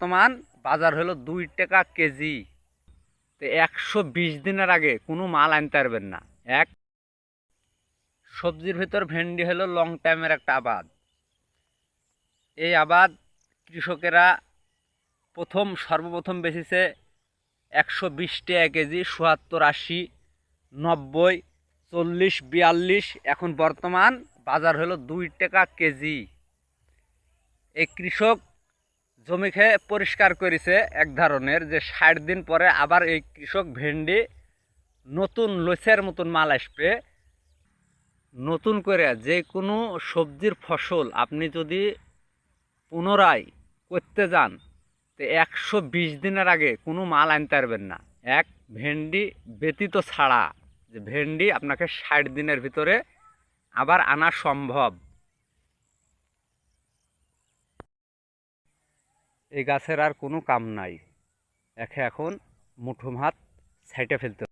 বর্তমান বাজার হলো 2 টাকা কেজি। তো 120 দিনের আগে কোনো মাল আনতে পারবেন না। এক, সবজির ভিতর ভেন্ডি হলো লং টাইমের একটা আবাদ। এই আবাদ কৃষকেরা সর্বপ্রথম বেচেছে 120 টাকা কেজি, ৭০, ৮০, ৯০, ৪০, ৪২। এখন বর্তমান বাজার হলো 2 টাকা কেজি। এই কৃষক জমি খেয়ে পরিষ্কার করেছে এক ধরনের, যে ৬০ দিন পরে আবার এই কৃষক ভেন্ডি নতুন লসের মতন মাল আসবে। নতুন করে যে কোনো সবজির ফসল আপনি যদি পুনরায় করতে যান, তো 120 দিনের আগে কোনো মাল আনতে পারবেন না। এক, ভেন্ডি ব্যতীত ছাড়া, যে ভেন্ডি আপনাকে ৬০ দিনের ভিতরে আবার আনা সম্ভব। এই গাছের আর কোনো কাম নাই, একে এখন মুঠো ভাত ছাইটে ফেলতে।